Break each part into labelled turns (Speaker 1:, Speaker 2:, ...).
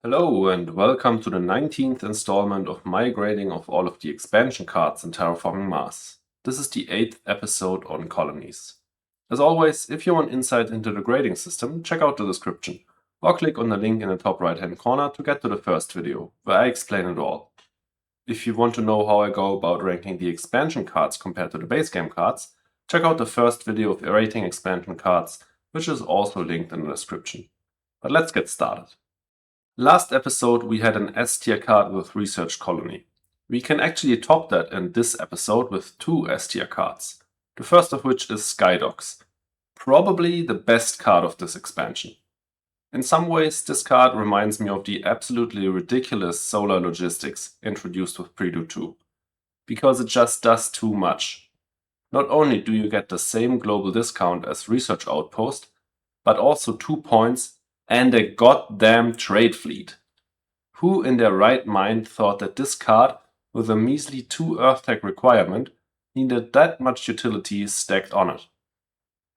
Speaker 1: Hello and welcome to the 19th installment of my grading of all of the expansion cards in Terraforming Mars. This is the 8th episode on Colonies. As always, if you want insight into the grading system, check out the description, or click on the link in the top right hand corner to get to the first video, where I explain it all. If you want to know how I go about ranking the expansion cards compared to the base game cards, check out the first video of rating expansion cards, which is also linked in the description. But let's get started. Last episode we had an S tier card with Research Colony. We can actually top that in this episode with two S tier cards. The first of which is Skydogs, probably the best card of this expansion. In some ways this card reminds me of the absolutely ridiculous solar logistics introduced with Prelude 2, because it just does too much. Not only do you get the same global discount as Research Outpost, but also 2 points and a goddamn trade fleet. Who in their right mind thought that this card, with a measly 2 Earth tag requirement, needed that much utility stacked on it?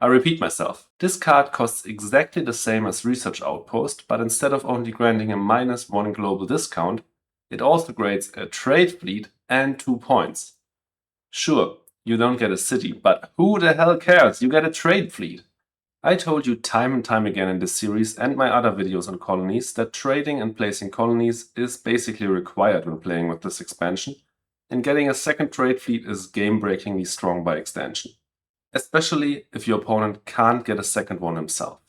Speaker 1: I repeat myself, this card costs exactly the same as Research Outpost, but instead of only granting a -1 global discount, it also grades a trade fleet and 2 points. Sure, you don't get a city, but who the hell cares? You get a trade fleet. I told you time and time again in this series and my other videos on colonies that trading and placing colonies is basically required when playing with this expansion, and getting a second trade fleet is game-breakingly strong by extension. Especially if your opponent can't get a second one himself.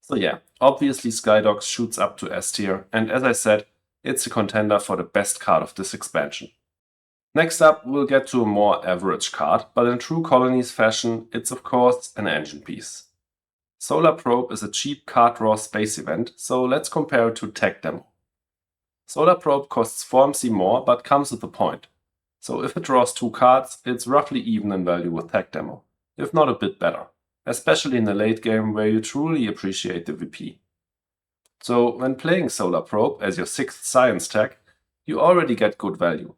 Speaker 1: So yeah, obviously Skydogs shoots up to S tier, and as I said, it's a contender for the best card of this expansion. Next up, we'll get to a more average card, but in true colonies fashion, it's of course an engine piece. Solar Probe is a cheap card draw space event, so let's compare it to Tech Demo. Solar Probe costs 4 MC more, but comes with a point. So if it draws 2 cards, it's roughly even in value with Tech Demo, if not a bit better, especially in the late game where you truly appreciate the VP. So when playing Solar Probe as your 6th science tech, you already get good value,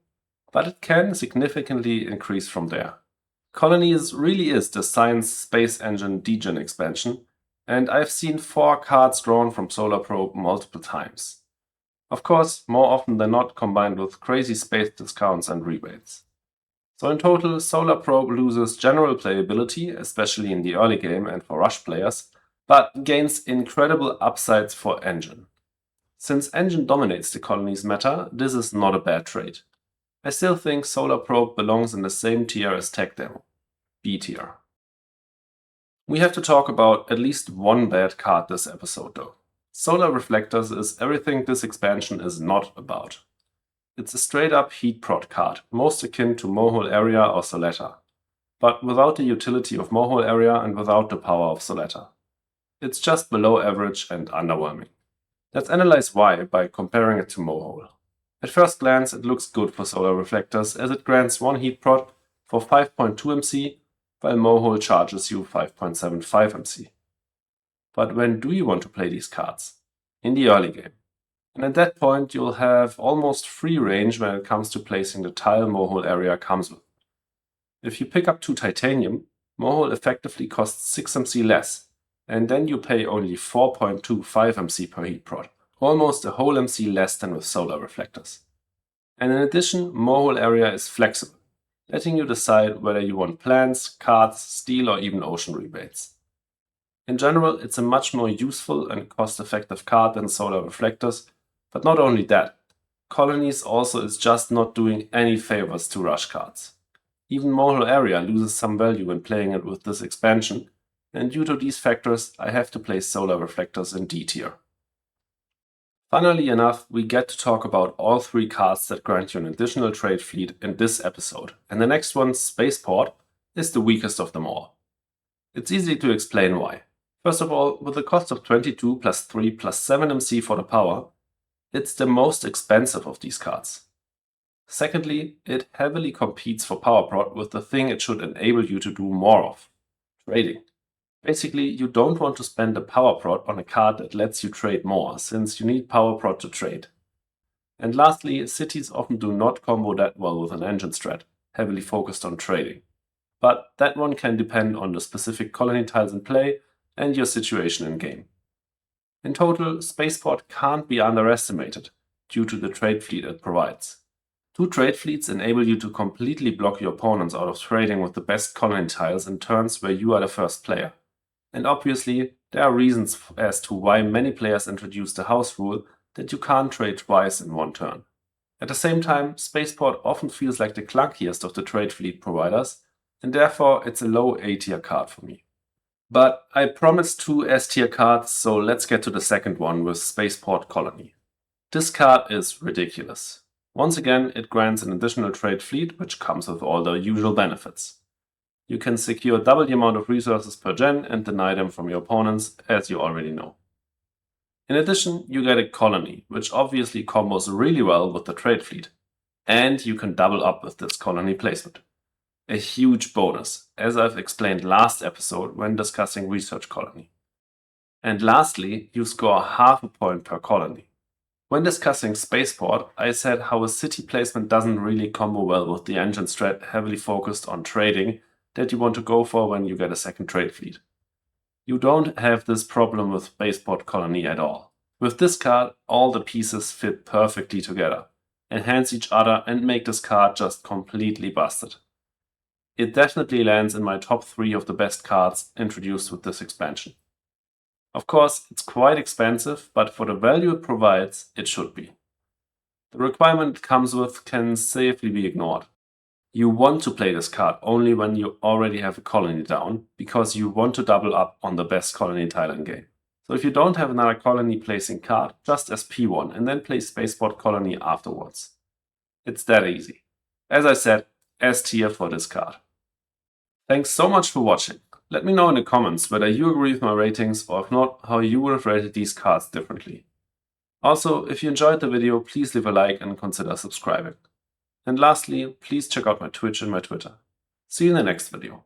Speaker 1: but it can significantly increase from there. Colonies really is the science space engine degen expansion, and I've seen 4 cards drawn from Solar Probe multiple times. Of course, more often than not combined with crazy space discounts and rebates. So in total, Solar Probe loses general playability, especially in the early game and for rush players, but gains incredible upsides for engine. Since engine dominates the colonies meta, this is not a bad trade. I still think Solar Probe belongs in the same tier as Tech Demo, B tier. We have to talk about at least one bad card this episode though. Solar Reflectors is everything this expansion is not about. It's a straight up heat prod card, most akin to Mohole Area or Soletta, but without the utility of Mohole Area and without the power of Soletta. It's just below average and underwhelming. Let's analyze why by comparing it to Mohole. At first glance it looks good for Solar Reflectors as it grants 1 heat prod for 5.2 MC, while Mohole charges you 5.75 MC. But when do you want to play these cards? In the early game. And at that point you'll have almost free range when it comes to placing the tile Mohole Area comes with. If you pick up 2 Titanium, Mohole effectively costs 6 MC less, and then you pay only 4.25 MC per heat prod, almost a whole MC less than with Solar Reflectors. And in addition, Mohole Area is flexible, letting you decide whether you want plants, cards, steel or even ocean rebates. In general, it's a much more useful and cost-effective card than Solar Reflectors, but not only that, Colonies also is just not doing any favors to rush cards. Even Mohole Area loses some value when playing it with this expansion, and due to these factors I have to place Solar Reflectors in D tier. Funnily enough, we get to talk about all 3 cards that grant you an additional trade fleet in this episode, and the next one, Spaceport, is the weakest of them all. It's easy to explain why. First of all, with a cost of 22 plus 3 plus 7 MC for the power, it's the most expensive of these cards. Secondly, it heavily competes for power prod with the thing it should enable you to do more of, trading. Basically, you don't want to spend a power prod on a card that lets you trade more, since you need power prod to trade. And lastly, cities often do not combo that well with an engine strat, heavily focused on trading. But that one can depend on the specific colony tiles in play and your situation in game. In total, Spaceport can't be underestimated due to the trade fleet it provides. 2 trade fleets enable you to completely block your opponents out of trading with the best colony tiles in turns where you are the first player. And obviously, there are reasons as to why many players introduce the house rule that you can't trade twice in one turn. At the same time, Spaceport often feels like the clunkiest of the trade fleet providers, and therefore it's a low A tier card for me. But I promised 2 S tier cards, so let's get to the second one with Spaceport Colony. This card is ridiculous. Once again, it grants an additional trade fleet, which comes with all the usual benefits. You can secure double the amount of resources per gen and deny them from your opponents, as you already know. In addition, you get a colony, which obviously combos really well with the trade fleet. And you can double up with this colony placement. A huge bonus, as I've explained last episode when discussing Research Colony. And lastly, you score half a point per colony. When discussing Spaceport, I said how a city placement doesn't really combo well with the engine strat heavily focused on trading that you want to go for when you get a second trade fleet. You don't have this problem with Spaceport Colony at all. With this card, all the pieces fit perfectly together, enhance each other and make this card just completely busted. It definitely lands in my top 3 of the best cards introduced with this expansion. Of course, it's quite expensive, but for the value it provides, it should be. The requirement it comes with can safely be ignored. You want to play this card only when you already have a colony down, because you want to double up on the best colony tile in game. So if you don't have another colony placing card, just SP one and then play Spaceport Colony afterwards. It's that easy. As I said, S tier for this card. Thanks so much for watching. Let me know in the comments whether you agree with my ratings, or if not, how you would have rated these cards differently. Also, if you enjoyed the video, please leave a like and consider subscribing. And lastly, please check out my Twitch and my Twitter. See you in the next video.